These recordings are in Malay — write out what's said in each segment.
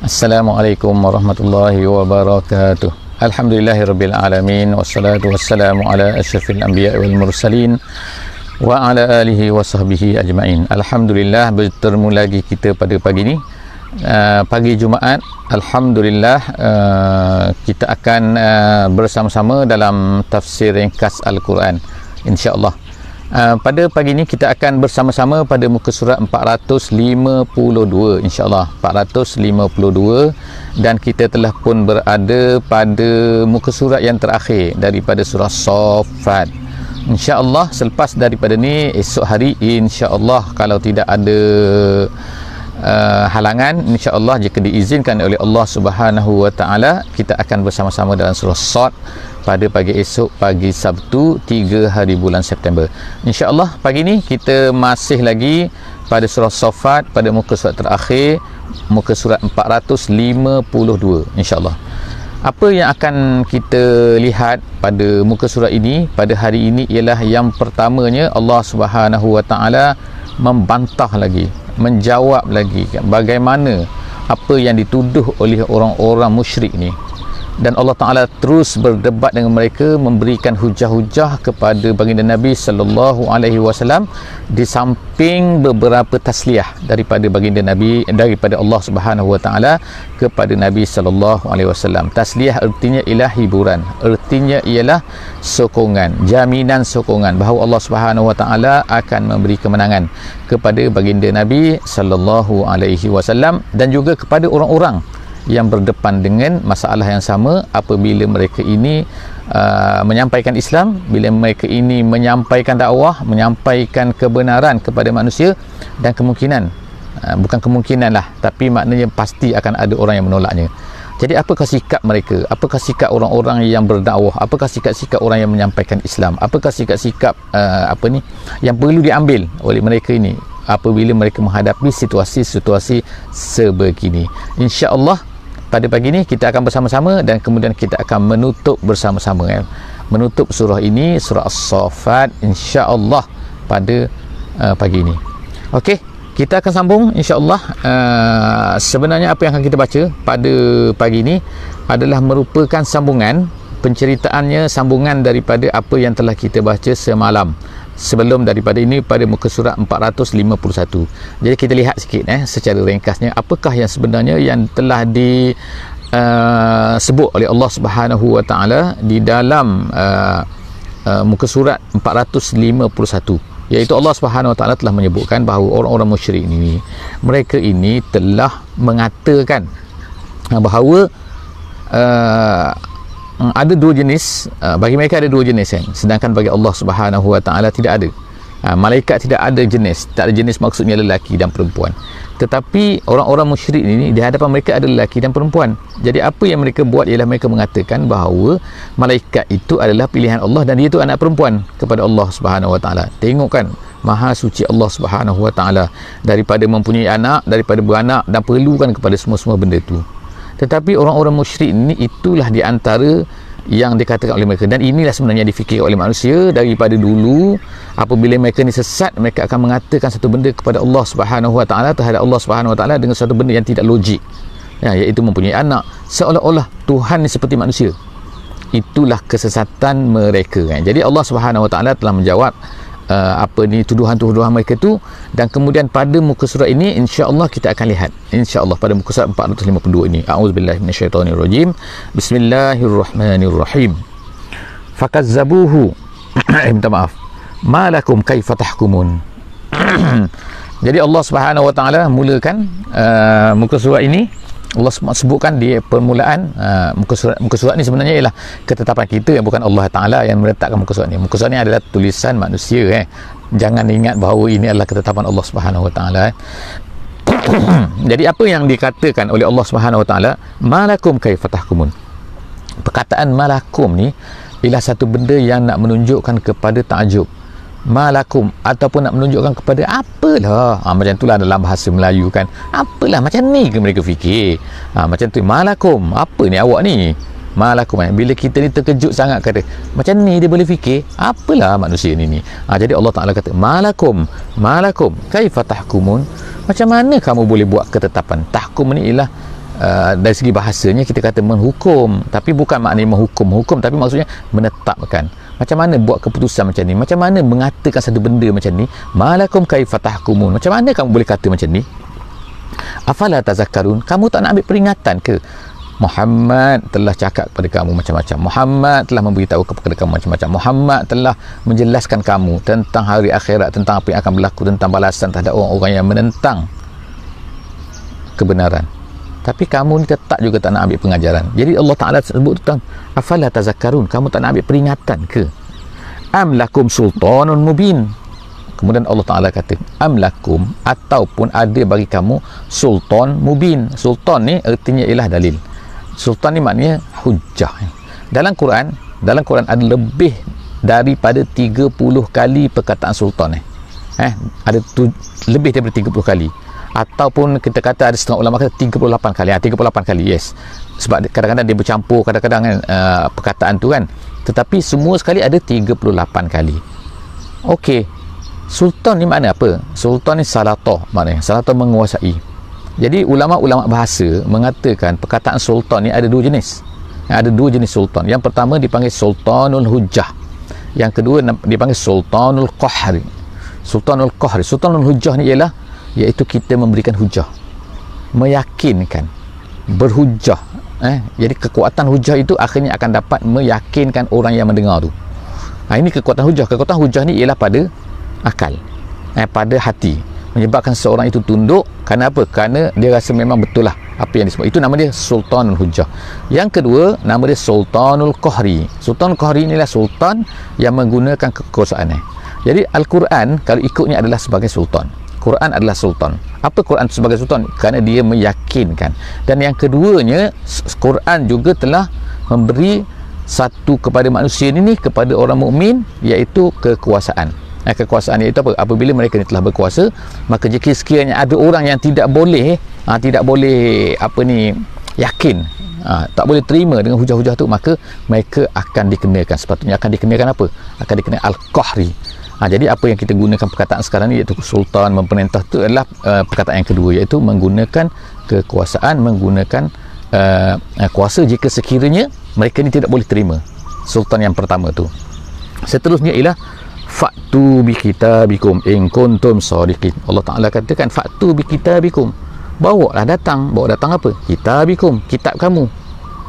Assalamualaikum warahmatullahi wabarakatuh. Alhamdulillahirabbil alamin wassalatu wassalamu ala asyrafil anbiya wal mursalin wa ala alihi wa sahbihi ajmain. Alhamdulillah, bertemu lagi kita pada pagi ini, pagi Jumaat. Alhamdulillah, kita akan bersama-sama dalam tafsir ringkas Al-Quran, insya-Allah. Pada pagi ini kita akan bersama-sama pada muka surat 452, insya-Allah 452, dan kita telah pun berada pada muka surat yang terakhir daripada surah Shaffat. Insya-Allah selepas daripada ni, esok hari insya-Allah, kalau tidak ada halangan, insya-Allah jika diizinkan oleh Allah Subhanahu wa taala, kita akan bersama-sama dalam surah Shad pada pagi esok, pagi Sabtu 3 hari bulan September. Insya-Allah pagi ni kita masih lagi pada surah Shaffat, pada muka surat terakhir, muka surat 452, insya-Allah. Apa yang akan kita lihat pada muka surat ini pada hari ini ialah, yang pertamanya, Allah Subhanahu wa taala membantah lagi, menjawab lagi bagaimana apa yang dituduh oleh orang-orang musyrik ni. Dan Allah Ta'ala terus berdebat dengan mereka, memberikan hujah-hujah kepada baginda Nabi sallallahu alaihi wasallam, di samping beberapa tasliyah daripada baginda Nabi, daripada Allah Subhanahu wa taala kepada Nabi sallallahu alaihi wasallam. Tasliyah artinya ialah hiburan, artinya ialah sokongan, jaminan sokongan bahawa Allah Subhanahu wa taala akan memberi kemenangan kepada baginda Nabi sallallahu alaihi wasallam, dan juga kepada orang-orang yang berdepan dengan masalah yang sama apabila mereka ini menyampaikan Islam, bila mereka ini menyampaikan dakwah, menyampaikan kebenaran kepada manusia, dan kemungkinan, bukan kemungkinan lah, tapi maknanya pasti akan ada orang yang menolaknya. Jadi apakah sikap mereka? Apakah sikap orang-orang yang berdakwah? Apakah sikap-sikap orang yang menyampaikan Islam? Apakah sikap-sikap yang perlu diambil oleh mereka ini apabila mereka menghadapi situasi-situasi sebegini? Insya-Allah pada pagi ini kita akan bersama-sama, dan kemudian kita akan menutup bersama-sama, menutup surah ini, surah As-Saffat, insya-Allah pada pagi ini. Okey, kita akan sambung insya-Allah. Sebenarnya apa yang akan kita baca pada pagi ini adalah merupakan sambungan, penceritaannya sambungan daripada apa yang telah kita baca semalam sebelum daripada ini, pada muka surat 451. Jadi kita lihat sikit secara ringkasnya apakah yang sebenarnya yang telah disebut oleh Allah Subhanahu wa taala di dalam muka surat 451, iaitu Allah Subhanahu wa taala telah menyebutkan bahawa orang-orang musyrik ini, mereka ini telah mengatakan bahawa ada dua jenis, bagi mereka ada dua jenis, sedangkan bagi Allah Subhanahu wa taala tidak ada. Malaikat tidak ada jenis, tak ada jenis maksudnya lelaki dan perempuan. Tetapi orang-orang musyrik ini, di hadapan mereka ada lelaki dan perempuan. Jadi apa yang mereka buat ialah mereka mengatakan bahawa malaikat itu adalah pilihan Allah dan dia itu anak perempuan kepada Allah Subhanahu wa taala. Tengok kan, maha suci Allah Subhanahu wa taala daripada mempunyai anak, daripada beranak, dan perlukan kepada semua-semua benda itu. Tetapi orang-orang musyrik ini, itulah di antara yang dikatakan oleh mereka, dan inilah sebenarnya difikir oleh manusia daripada dulu. Apabila mereka ni sesat, mereka akan mengatakan satu benda kepada Allah Subhanahu wa taala, terhadap Allah Subhanahu wa taala, dengan satu benda yang tidak logik, iaitu mempunyai anak, seolah-olah Tuhan ni seperti manusia. Itulah kesesatan mereka. Jadi Allah Subhanahu wa taala telah menjawab tuduhan-tuduhan mereka tu, dan kemudian pada muka surat ini insya-Allah kita akan lihat, insya-Allah pada muka surat 452 ini. A'udzubillahi minasyaitonirrajim. Bismillahirrahmanirrahim. Fakazzabuhu minta maaf. Malakum kaifa tahkumun. Jadi Allah Subhanahu wa taala mulakan muka surat ini, Allah sebutkan di permulaan muka surat ni sebenarnya ialah ketetapan kita, bukan Allah Ta'ala yang meletakkan muka surat ni. Muka surat ni adalah tulisan manusia. Jangan ingat bahawa ini adalah ketetapan Allah Subhanahu wa taala. Jadi apa yang dikatakan oleh Allah Subhanahu wa taala, malakum kaifa tahkumun. Perkataan malakum ni ialah satu benda yang nak menunjukkan kepada takjub. Malakum, ataupun nak menunjukkan kepada apalah, macam itulah dalam bahasa Melayu kan, apalah, macam ni ke mereka fikir, macam tu, malakum, apa ni awak ni, malakum. Bila kita ni terkejut sangat, kata macam ni dia boleh fikir, apalah manusia ni. Jadi Allah Ta'ala kata malakum kaifa tahkumun, macam mana kamu boleh buat ketetapan. Tahkum ni ialah dari segi bahasanya kita kata menghukum, tapi bukan maknanya menghukum tapi maksudnya menetapkan. Macam mana buat keputusan macam ni, macam mana mengatakan satu benda macam ni, malakum kaifa tahkumun, macam mana kamu boleh kata macam ni, afala tazakkarun, kamu tak nak ambil peringatan ke? Muhammad telah cakap kepada kamu macam-macam, Muhammad telah memberitahu kepada kamu macam-macam, Muhammad telah menjelaskan kamu tentang hari akhirat, tentang apa yang akan berlaku, tentang balasan terhadap orang-orang yang menentang kebenaran, tapi kamu ni tetap juga tak nak ambil pengajaran. Jadi Allah Ta'ala sebut tentang afala tazakkarun, kamu tak nak ambil peringatan ke? Am lakum sultanun mubin, kemudian Allah Ta'ala kata am lakum, ataupun ada bagi kamu sultan mubin. Sultan ni artinya ialah dalil. Sultan ni maknanya hujjah. Dalam Quran ada lebih daripada 30 kali perkataan sultan ni. Ada lebih daripada 30 kali. Ataupun kita kata ada setengah ulama kata 38 kali. 38 kali, yes. Sebab kadang-kadang dia bercampur kadang-kadang kan, perkataan tu kan. Tetapi semua sekali ada 38 kali. Okey. Sultan ni makna apa? Sultan ni salatah maknanya. Salatah menguasai. Jadi ulama-ulama bahasa mengatakan perkataan sultan ni ada dua jenis. Ada dua jenis sultan. Yang pertama dipanggil sultanul hujjah. Yang kedua dipanggil sultanul qahri. Sultanul qahri. Sultanul hujjah ni ialah iaitu kita memberikan hujah, meyakinkan, berhujah. Jadi kekuatan hujah itu akhirnya akan dapat meyakinkan orang yang mendengar tu. Ini kekuatan hujah. Kekuatan hujah ni ialah pada akal, pada hati, menyebabkan seorang itu tunduk. Kerana apa? Kerana dia rasa memang betul lah apa yang disebut. Itu nama dia sultanul hujjah. Yang kedua nama dia sultanul qahri. Sultanul qahri inilah sultan yang menggunakan kekuasaan. Jadi Al-Quran kalau ikutnya adalah sebagai sultan. Quran adalah sultan. Apa Quran sebagai sultan? Kerana dia meyakinkan. Dan yang keduanya, Quran juga telah memberi satu kepada manusia ini, kepada orang mukmin, iaitu kekuasaan. Kekuasaan iaitu apa? Apabila mereka ni telah berkuasa, maka jika sekiranya ada orang yang tidak boleh yakin, tak boleh terima dengan hujah-hujah tu, maka mereka akan dikenakan, sepatutnya akan dikenakan apa? Akan dikenakan al-qahri. Jadi apa yang kita gunakan perkataan sekarang ni iaitu sultan, memerintah, tu adalah perkataan yang kedua, iaitu menggunakan kekuasaan, menggunakan kuasa jika sekiranya mereka ni tidak boleh terima. Sultan yang pertama tu. Seterusnya ialah fa'tu bi kitabikum in kuntum shadiqin. Allah Ta'ala katakan fa'tu bi kitabikum, bawa datang apa? Kitabikum, kitab kamu.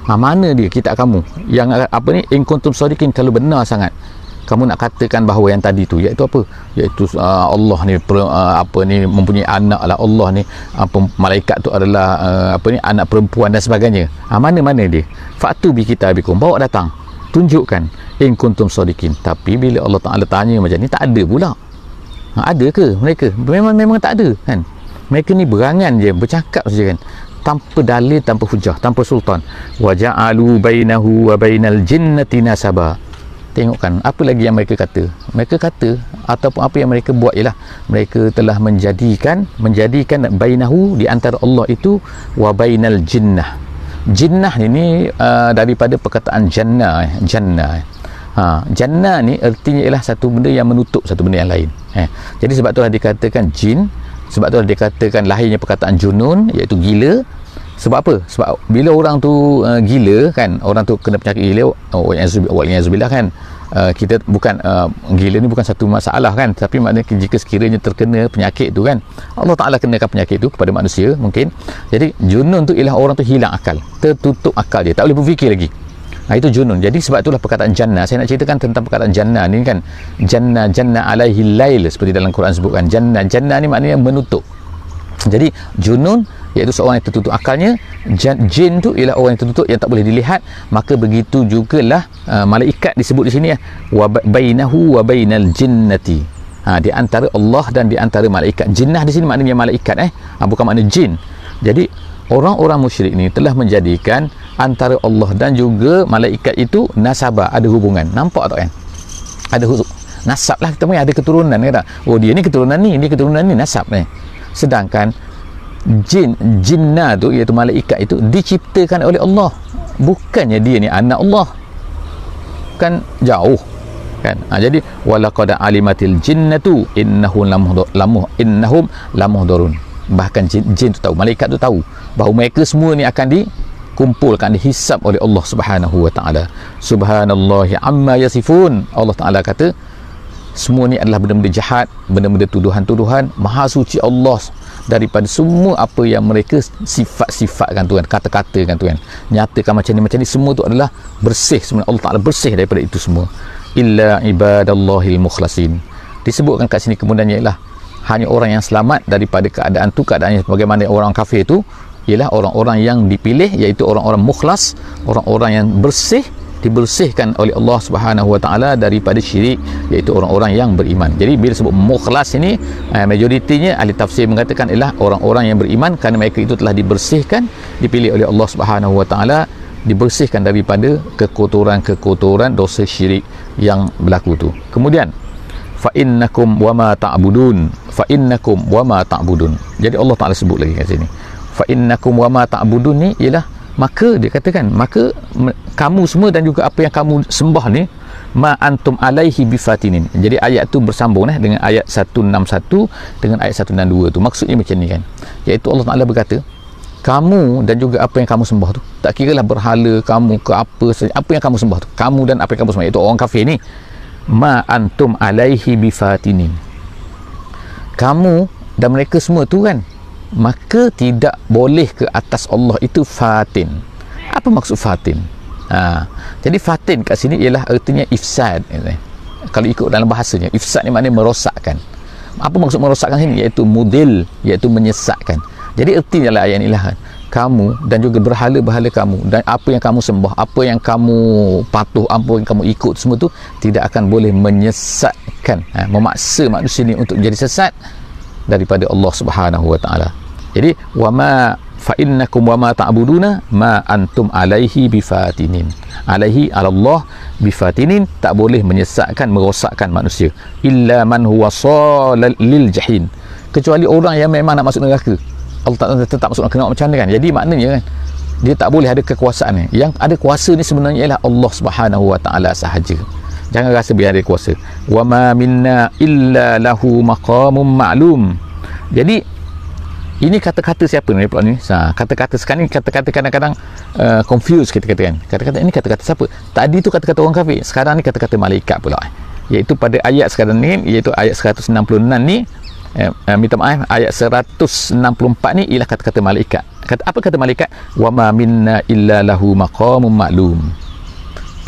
Mana dia kitab kamu? Yang apa ni? In kuntum shadiqin, kalau benar sangat kamu nak katakan bahawa yang tadi tu iaitu apa? Iaitu Allah ni mempunyai anak lah, Allah ni malaikat tu adalah anak perempuan dan sebagainya. Mana dia? Fa'tu bi kitabikum, bawa datang, tunjukkan in kuntum shadiqin. Tapi bila Allah Ta'ala tanya macam ni, tak ada pula. Ada ke mereka? Memang tak ada kan. Mereka ni berangan je, bercakap saja kan, tanpa dalil, tanpa hujah, tanpa sultan. Wa ja'alu bainahu wa bainal jinnati nasaba. Tengokkan apa lagi yang mereka kata. Mereka kata ataupun apa yang mereka buat ialah mereka telah menjadikan bainahu, di antara Allah itu, wa bainal jinnah. Jinnah ini daripada perkataan jannah. Jannah ni artinya ialah satu benda yang menutup satu benda yang lain. Jadi sebab itulah dikatakan jin, sebab itulah dikatakan lahirnya perkataan junun, iaitu gila. Sebab apa? Sebab bila orang tu gila kan, orang tu kena penyakit gila, wa'alaikumsalam kan, kita bukan gila ni bukan satu masalah kan, tapi maknanya jika sekiranya terkena penyakit tu kan, Allah Ta'ala kenakan penyakit tu kepada manusia mungkin. Jadi junun tu ialah orang tu hilang akal, tertutup akal dia, tak boleh berfikir lagi. Itu junun. Jadi sebab itulah perkataan jannah. Saya nak ceritakan tentang perkataan jannah ni kan, jannah alaihi lail, seperti dalam Quran sebutkan. Jannah ni maknanya menutup. Jadi junun iaitu seorang yang tertutup akalnya. Jin tu ialah orang yang tertutup, yang tak boleh dilihat. Maka begitu jugalah malaikat disebut di sini ya, wa bainahu wa bainal jinnati. Di antara Allah dan di antara malaikat. Jinnah di sini maknanya malaikat bukan makna jin. Jadi orang-orang musyrik ni telah menjadikan antara Allah dan juga malaikat itu nasabah, ada hubungan. Nampak tak kan? Ada nasab lah, kita punya ada keturunan kan? Oh, dia ni keturunan ni, dia keturunan ni, nasab ni. Sedangkan jinnah tu iaitu malaikat itu diciptakan oleh Allah, bukannya dia ni anak Allah, kan jauh kan. Jadi walaqad alimatil jinnatu innahum lamuhdharun. Bahkan jin tu tahu, malaikat tu tahu bahawa mereka semua ni akan dikumpulkan, dihisab oleh Allah Subhanahu wa taala. Subhanallahi amma yasifun. Allah Taala kata semua ni adalah benda-benda jahat, benda-benda tuduhan-tuduhan. Maha suci Allah daripada semua apa yang mereka sifat-sifatkan Tuhan, kata-katakan Tuhan, nyatakan macam ni, semua tu adalah bersih. Sebenarnya Allah Taala bersih daripada itu semua. Illa ibadallahil mukhlasin. Disebutkan kat sini kemudiannya ialah hanya orang yang selamat daripada keadaan tu, keadaan yang bagaimana orang kafir tu, ialah orang-orang yang dipilih, iaitu orang-orang mukhlas, orang-orang yang bersih, dibersihkan oleh Allah Subhanahu wa taala daripada syirik, iaitu orang-orang yang beriman. Jadi bila sebut mukhlas ini, majoritinya ahli tafsir mengatakan ialah orang-orang yang beriman, kerana mereka itu telah dibersihkan, dipilih oleh Allah Subhanahu wa taala, dibersihkan daripada kekotoran-kekotoran dosa syirik yang berlaku tu. Kemudian fa innakum wama ta'budun, fa innakum wama ta'budun. Jadi Allah Taala sebut lagi kat sini, fa innakum wama ta'budun ni ialah maka dia katakan, maka kamu semua dan juga apa yang kamu sembah ni, ma antum alaihi bifatinin. Jadi ayat tu bersambung dengan ayat 161 dengan ayat 162 tu. Maksudnya macam ni kan, iaitu Allah Taala berkata, kamu dan juga apa yang kamu sembah tu, tak kiralah berhala kamu ke apa yang kamu sembah tu, kamu dan apa yang kamu sembah, iaitu orang kafir ni, ma antum alaihi bifatinin, kamu dan mereka semua tu kan, maka tidak boleh ke atas Allah itu fatin. Apa maksud fatin? Jadi fatin kat sini ialah artinya ifsad. Kalau ikut dalam bahasanya, ifsad ni maknanya merosakkan. Apa maksud merosakkan sini? Iaitu mudil, iaitu menyesatkan. Jadi artinya lah ayat inilah, kamu dan juga berhala-berhala kamu dan apa yang kamu sembah, apa yang kamu patuh, apa yang kamu ikut, semua tu tidak akan boleh menyesatkan, memaksa manusia ni untuk menjadi sesat daripada Allah Subhanahu wa taala. Jadi wama fa innakum wama ta'buduna ma antum alaihi bifatinin. Alaihi Allah bifatinin, tak boleh menyesatkan, merosakkan manusia. Illa man huwa salal lil jahim. Kecuali orang yang memang nak masuk neraka. Allah Taala tetap masuk neraka macam mana kan? Jadi maknanya kan, dia tak boleh ada kekuasaan ni. Yang ada kuasa ni sebenarnya ialah Allah Subhanahu wa taala sahaja. Jangan rasa biar dia kuasa. Wa ma minna illa lahu maqamun ma'lum. Jadi ini kata-kata siapa ni pula ni? Kata-kata sekarang ni, kata-kata kadang-kadang confuse kita katakan. Kata-kata ini kata-kata siapa? Tadi tu kata-kata orang kafir, sekarang ni kata-kata malaikat pula. Iaitu pada ayat sekarang ni, iaitu ayat 166 ni, minta maaf, ayat 164 ni ialah kata-kata malaikat. Apa kata malaikat? Wa ma minna illa lahu maqamun ma'lum.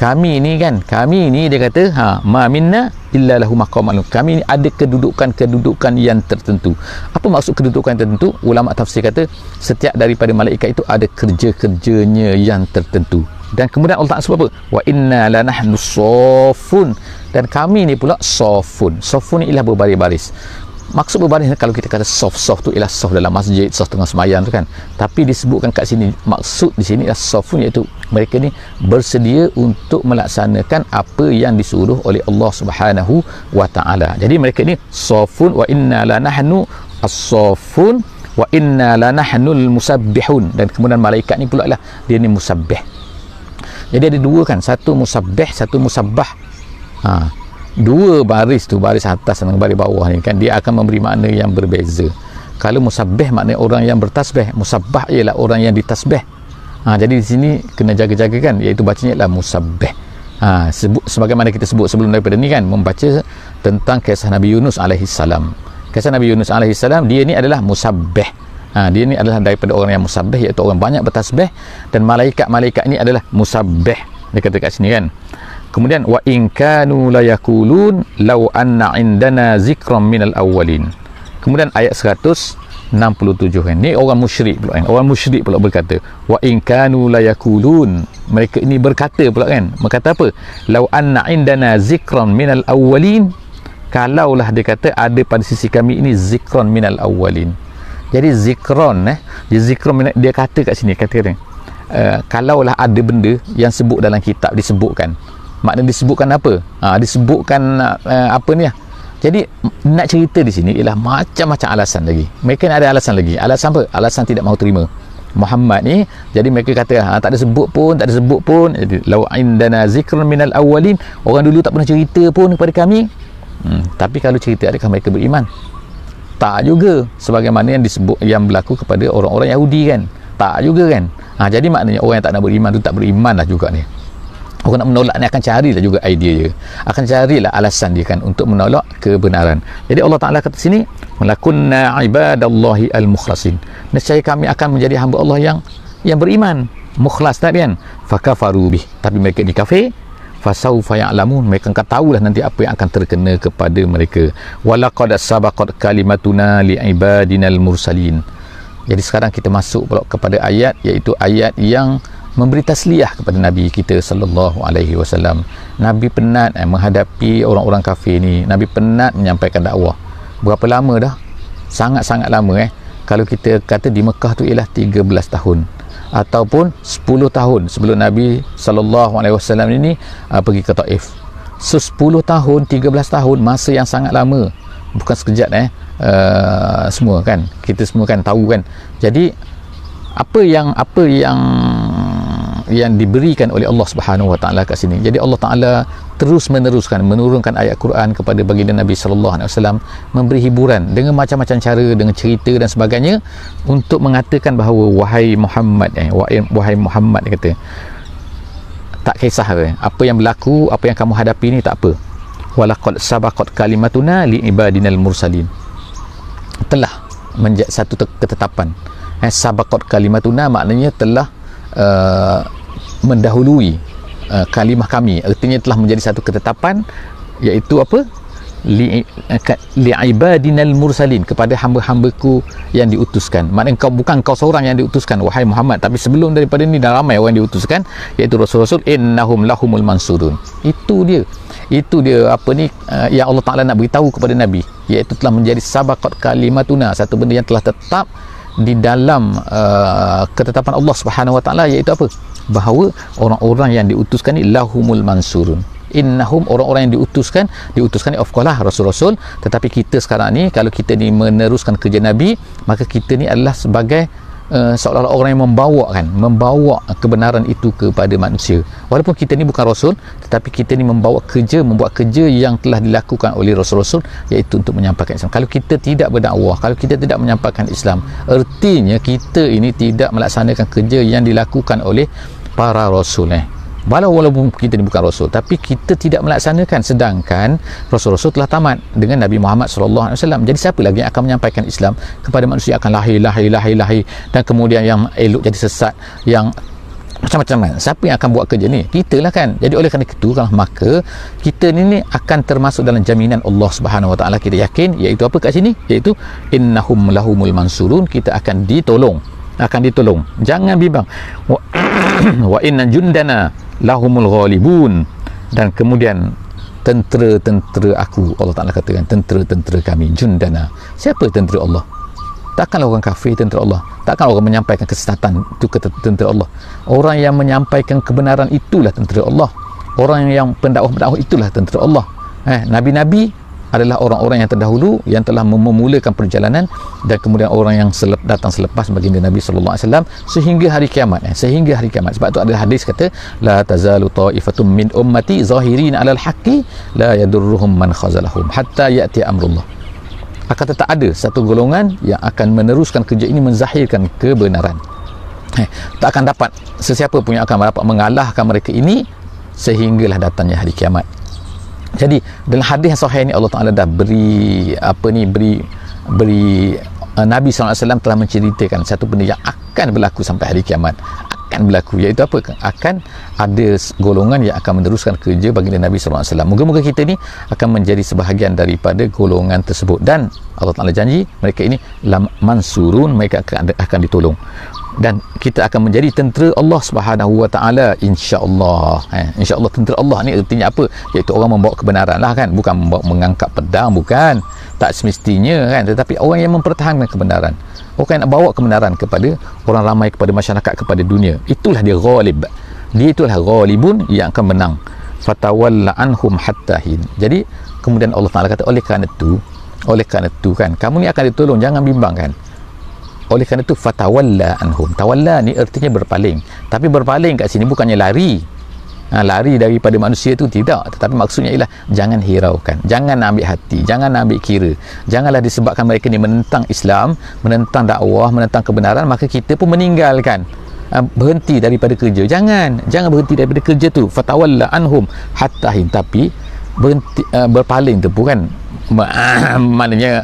Kami ni kan, kami ni dia kata, ma minna illa lahu maqamun ma'lum. Kami ni ada kedudukan yang tertentu. Apa maksud kedudukan tertentu? Ulama tafsir kata setiap daripada malaikat itu ada kerja-kerjanya yang tertentu. Dan kemudian Allah Ta'ala sebut apa? Wa inna lanahnu safun. Dan kami ni pula safun. Safun ni ialah berbaris-baris. Maksud berbaris kalau kita kata soft tu ialah soft dalam masjid, soft tengah sembahyang tu kan. Tapi disebutkan kat sini, maksud di sini ialah softun, iaitu mereka ni bersedia untuk melaksanakan apa yang disuruh oleh Allah Subhanahu wa taala. Jadi mereka ni softun, wa inna lanahnu as-saffun wa inna lanahnul musabbihun. Dan kemudian malaikat ni pula lah dia ni musabbih. Jadi ada dua kan, satu musabbih, satu musabbah. Dua baris tu, baris atas dan baris bawah ni kan, dia akan memberi makna yang berbeza. Kalau musabbih maknanya orang yang bertasbih, musabbah ialah orang yang ditasbih. Jadi di sini kena jaga-jaga kan, iaitu bacanya ialah musabbih. Sebagaimana kita sebut sebelum daripada ni kan, membaca tentang kisah Nabi Yunus alaihi salam. Kisah Nabi Yunus alaihi salam, dia ni adalah musabbih. Dia ni adalah daripada orang yang musabbih, iaitu orang banyak bertasbih. Dan malaikat-malaikat ni adalah musabbih, dia kata kat sini kan. Kemudian wa in kanu la yaqulun law anna indana zikran minal awwalin. Kemudian ayat 167 kan, ni orang musyrik pula kan, orang musyrik pula berkata wa in kanu la yaqulun, mereka ini berkata pula kan, berkata apa? Law anna indana zikran minal awwalin, kalaulah dia kata ada pada sisi kami ini zikran minal awwalin. Jadi zikran zikran dia kata kat sini, kata kalaulah ada benda yang sebut dalam kitab, disebutkan. Maknanya disebutkan apa? Disebutkan apa ni? Jadi nak cerita di sini ialah macam-macam alasan lagi. Mereka ada alasan lagi. Alasan apa? Alasan tidak mahu terima Muhammad ni. Jadi mereka kata tak ada sebut pun. Jadi law indana zikrun minal awwalin, orang dulu tak pernah cerita pun kepada kami. Tapi kalau cerita, adakah mereka beriman? Tak juga. Sebagaimana yang disebut, yang berlaku kepada orang-orang Yahudi kan. tak juga kan. Jadi maknanya orang yang tak nak beriman tu tak beriman lah juga ni. Orang nak menolak ni akan carilah juga idea dia, akan carilah alasan dia kan untuk menolak kebenaran. Jadi Allah Ta'ala kata sini, walakunna ibadallahi al-mukhlasin, nescaya kami akan menjadi hamba Allah yang beriman, mukhlas tak kan. Fakafaru bih, tapi mereka ni kafir. Fasawfa ya'lamun, mereka akan tahulah nanti apa yang akan terkena kepada mereka. Walaqad sabaqat kalimatuna li'ibadinal mursalin. Jadi sekarang kita masuk pula kepada ayat, iaitu ayat yang memberi tasliyah kepada Nabi kita sallallahu alaihi wasallam. Nabi penat menghadapi orang-orang kafir ni. Nabi penat menyampaikan dakwah. Berapa lama dah? Sangat-sangat lama Kalau kita kata di Mekah tu ialah 13 tahun ataupun 10 tahun sebelum Nabi sallallahu alaihi wasallam ini pergi ke Taif. So 10 tahun, 13 tahun, masa yang sangat lama. Bukan sekejap semua kan. Kita semua kan tahu kan. Jadi apa yang diberikan oleh Allah Subhanahu Wa Taala kat sini. Jadi Allah Taala terus meneruskan menurunkan ayat Quran kepada baginda Nabi sallallahu alaihi wasallam, memberi hiburan dengan macam-macam cara, dengan cerita dan sebagainya, untuk mengatakan bahawa wahai Muhammad wahai Muhammad, dia kata tak kisah apa yang berlaku, apa yang kamu hadapi ni tak apa. Walaqad sabaqat kalimatuna li ibadinal mursalin, telah menjadi satu ketetapan. Sabaqat kalimatuna maknanya telah mendahului kalimah kami, artinya telah menjadi satu ketetapan, iaitu apa? Li'ibadinal mursalin, kepada hamba-hambaku yang diutuskan. Maknanya bukan kau seorang yang diutuskan wahai Muhammad, tapi sebelum daripada ni dah ramai orang diutuskan, iaitu rasul-rasul. Innahum lahumul mansurun. Itu dia yang Allah Ta'ala nak beritahu kepada Nabi, iaitu telah menjadi sabaqat kalimatuna, satu benda yang telah tetap di dalam ketetapan Allah Subhanahu Wa Taala, iaitu apa? Bahawa orang-orang yang diutuskan ni lahumul mansurun. Innahum, orang-orang yang diutuskan ni of course lah rasul-rasul, tetapi kita sekarang ni, kalau kita ni meneruskan kerja Nabi, maka kita ni adalah sebagai seolah-olah orang yang membawa kebenaran itu kepada manusia. Walaupun kita ni bukan rasul, tetapi kita ni membuat kerja yang telah dilakukan oleh rasul-rasul, iaitu untuk menyampaikan Islam. Kalau kita tidak berdakwah, kalau kita tidak menyampaikan Islam, artinya kita ini tidak melaksanakan kerja yang dilakukan oleh para rasul. Walaupun kita ni bukan rasul, tapi kita tidak melaksanakan, sedangkan rasul-rasul telah tamat dengan Nabi Muhammad sallallahu alaihi wasallam. Jadi siapa lagi yang akan menyampaikan Islam kepada manusia? Akan lahir, dan kemudian yang elok jadi sesat, yang macam-macam kan. Siapa yang akan buat kerja ni? Kita lah kan. Jadi oleh kerana itu, maka kita ni akan termasuk dalam jaminan Allah Subhanahu Wa Taala. Kita yakin, iaitu apa kat sini? Iaitu innahum lahumul mansurun, kita akan ditolong. Jangan bimbang. Wa inna jundana lahumul ghalibun, dan kemudian tentera-tentera aku, Allah Ta'ala katakan tentera-tentera kami, jundana. Siapa tentera Allah? Takkanlah orang kafir tentera Allah. Takkan orang menyampaikan kesesatan itu tentera Allah. Orang yang menyampaikan kebenaran itulah tentera Allah. Orang yang pendakwah itulah tentera Allah. Nabi-nabi adalah orang-orang yang terdahulu yang telah memulakan perjalanan, dan kemudian orang yang datang selepas baginda Nabi sallallahu alaihi wasallam sehingga hari kiamat. Sebab tu ada hadis kata, la tazalu ta'ifatum min ummati zahirin 'alal haqqi la yadurruhum man khazalahum hatta ya'ti amrullah. Akan tetap ada satu golongan yang akan meneruskan kerja ini, menzahirkan kebenaran. Tak akan dapat sesiapa pun yang akan dapat mengalahkan mereka ini sehinggalah datangnya hari kiamat. Jadi dalam hadis yang sahih ni, Allah Ta'ala dah beri Nabi SAW telah menceritakan satu benda yang akan berlaku sampai hari kiamat. Akan berlaku, iaitu apa? Akan ada golongan yang akan meneruskan kerja baginda Nabi SAW. Moga-moga kita ni akan menjadi sebahagian daripada golongan tersebut, dan Allah Ta'ala janji mereka ini mansurun, mereka akan ditolong, dan kita akan menjadi tentera Allah Subhanahu Wa Taala, insya-Allah. Insya-Allah tentera Allah ni artinya apa? Iaitu orang membawa kebenaran lah kan, bukan mengangkat pedang, bukan, tak semestinya kan, tetapi orang yang mempertahankan kebenaran, orang yang nak bawa kebenaran kepada orang ramai, kepada masyarakat, kepada dunia. Itulah dia ghalib. Dia itulah ghalibun, yang akan menang. Fatawalla anhum hatta hin. Jadi kemudian Allah Taala kata, oleh kerana itu kan, kamu ni akan ditolong, jangan bimbang kan. Oleh kerana itu fatawalla anhum. Tawalla ni artinya berpaling, tapi berpaling kat sini bukannya lari. lari daripada manusia tu tidak, tetapi maksudnya ialah jangan hiraukan, jangan ambil hati, jangan ambil kira. Janganlah disebabkan mereka ni menentang Islam, menentang dakwah, menentang kebenaran, maka kita pun meninggalkan, berhenti daripada kerja. Jangan berhenti daripada kerja tu. Fatawalla anhum hatta hin, tapi berhenti, berpaling tu bukan maknanya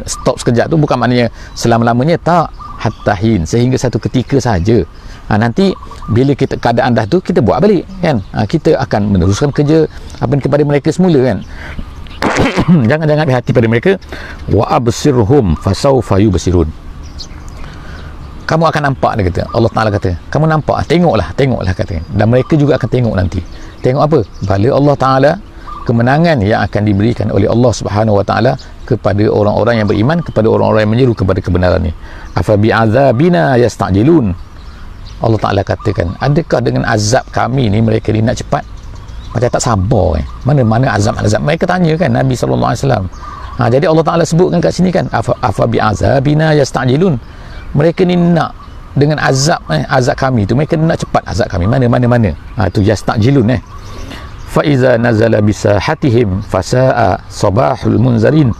stop sekejap tu bukan maknanya selama-lamanya, tak, hatta hin, sehingga satu ketika saja. Nanti bila kita keadaan dah tu, kita buat balik kan, kita akan meneruskan kerja kepada mereka semula kan. Jangan ambil hati pada mereka. Wa absirhum fasawfa yubsirun, kamu akan nampak, dia kata, Allah Ta'ala kata, kamu nampak, tengoklah kata, dan mereka juga akan tengok nanti. Tengok apa? Bala Allah Ta'ala, kemenangan yang akan diberikan oleh Allah Subhanahu Wa Ta'ala kepada orang-orang yang beriman, kepada orang-orang yang menyeru kepada kebenaran ni. Afa bi'adzabina yasta'jilun, Allah Ta'ala katakan, adakah dengan azab kami ni mereka ni nak cepat? Macam tak sabar mana azab mereka tanya kan Nabi SAW. Jadi Allah Ta'ala sebutkan kat sini kan, afa bi'adzabina yasta'jilun, mereka ni nak dengan azab kami tu, mereka nak cepat azab kami. Mana tu yasta'jilun fa iza nazala bisahatihim fasa'a sabahul munzarin.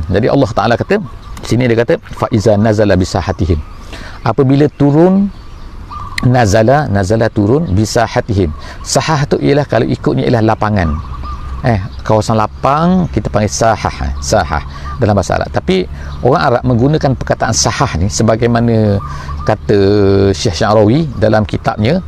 Jadi Allah Ta'ala kata sini, dia kata fa iza nazala bisahatihim, apabila turun, nazala turun, bisahatihim, sahah tu ialah, kalau ikutnya ialah lapangan, kawasan lapang, kita panggil sahah dalam bahasa Arab. Tapi orang Arab menggunakan perkataan sahah ni sebagaimana kata Syekh Sya'rawi dalam kitabnya.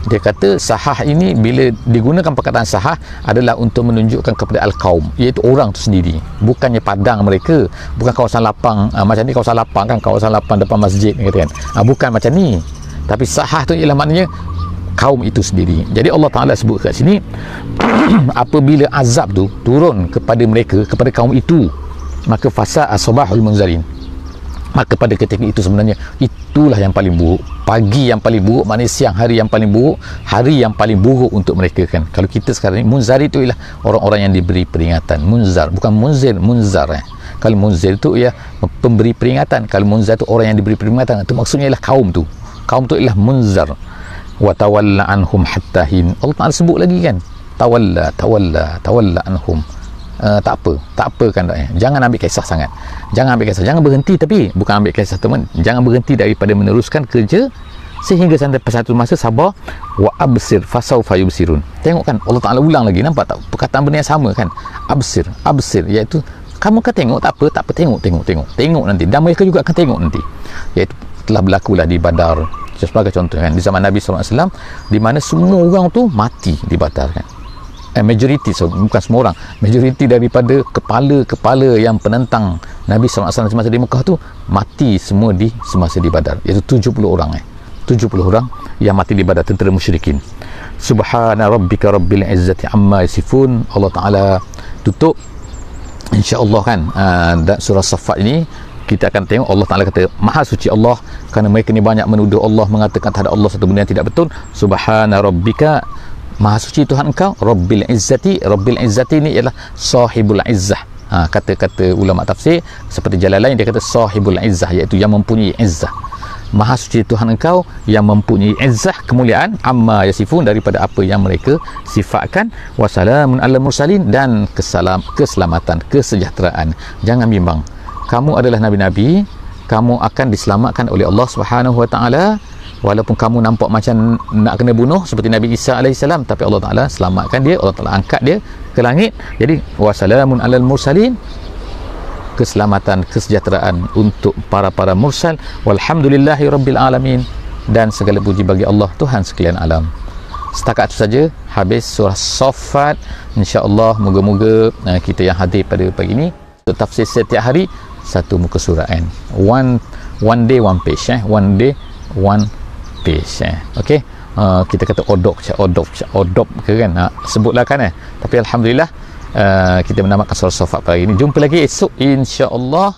Dia kata sahah ini bila digunakan perkataan sahah adalah untuk menunjukkan kepada al-qaum, iaitu orang tu sendiri, bukannya padang mereka, bukan kawasan lapang macam ni, kawasan lapang kan, kawasan lapang depan masjid kata kan, bukan macam ni. Tapi sahah tu ialah maknanya kaum itu sendiri. Jadi Allah Ta'ala sebut kat sini apabila azab tu turun kepada mereka, kepada kaum itu, maka fasa asbahul munzarin, maka pada ketika itu sebenarnya itulah yang paling buruk. Pagi yang paling buruk, maknanya siang hari yang paling buruk, hari yang paling buruk untuk mereka kan. Kalau kita sekarang ni, munzar itu ialah orang-orang yang diberi peringatan. Munzar, bukan munzir, munzar Kalau munzir itu ya pemberi peringatan, kalau munzar itu orang yang diberi peringatan, itu maksudnya ialah kaum tu ialah munzar. Wa tawalla anhum hatta hin, Allah Ta'ala sebut lagi kan, tawalla anhum. Tak apa kan, jangan ambil kisah sangat, jangan berhenti, tapi bukan ambil kisah teman, jangan berhenti daripada meneruskan kerja sehingga sampai satu masa sabar. Wa absir fasawfa yubsirun, tengok kan, Allah Ta'ala ulang lagi, nampak tak perkataan benda yang sama kan, absir, iaitu kamu akan tengok, tak apa, tengok nanti, dan mereka juga akan tengok nanti. Iaitu telah berlakulah di Badar sebagai contoh kan, di zaman Nabi SAW, di mana semua orang tu mati di Badar kan. Majoriti, bukan semua orang, majoriti daripada kepala-kepala yang penentang Nabi SAW semasa di Mekah tu mati semua semasa di Badar, iaitu 70 orang 70 orang yang mati di Badar, tentera musyrikin. Subhana rabbika rabbil izzati amma yasifun. Allah Ta'ala tutup insya-Allah kan, dan surah Saffat ini kita akan tengok Allah Ta'ala kata, maha suci Allah, kerana mereka ni banyak menuduh Allah, mengatakan terhadap Allah satu benda yang tidak betul. Subhana rabbika, maha suci Tuhan engkau, rabbil izzati ni ialah sahibul izzah. Kata-kata ulama tafsir seperti Jalalain, dia kata sahibul izzah, iaitu yang mempunyai izzah. Maha suci Tuhan engkau yang mempunyai izzah, kemuliaan, amma yasifun, daripada apa yang mereka sifatkan. Wassalamun ala mursalin, dan keselamatan, kesejahteraan. Jangan bimbang, kamu adalah nabi-nabi, kamu akan diselamatkan oleh Allah Subhanahu Wa Ta'ala. Walaupun kamu nampak macam nak kena bunuh seperti Nabi Isa AS, tapi Allah Ta'ala selamatkan dia, Allah Ta'ala angkat dia ke langit. Jadi wassalamun alal mursalin, keselamatan, kesejahteraan untuk para mursal. Walhamdulillahi rabbil alamin, dan segala puji bagi Allah, Tuhan sekalian alam. Setakat itu saja, habis surah Saffat. InsyaAllah moga-moga kita yang hadir pada pagi ini, untuk tafsir setiap hari satu muka surat one day one page, one day one page. Okey, kita kata odop ke kan, sebutlah kan tapi alhamdulillah kita menamatkan surah Saffat pagi ini. Jumpa lagi esok insya-Allah.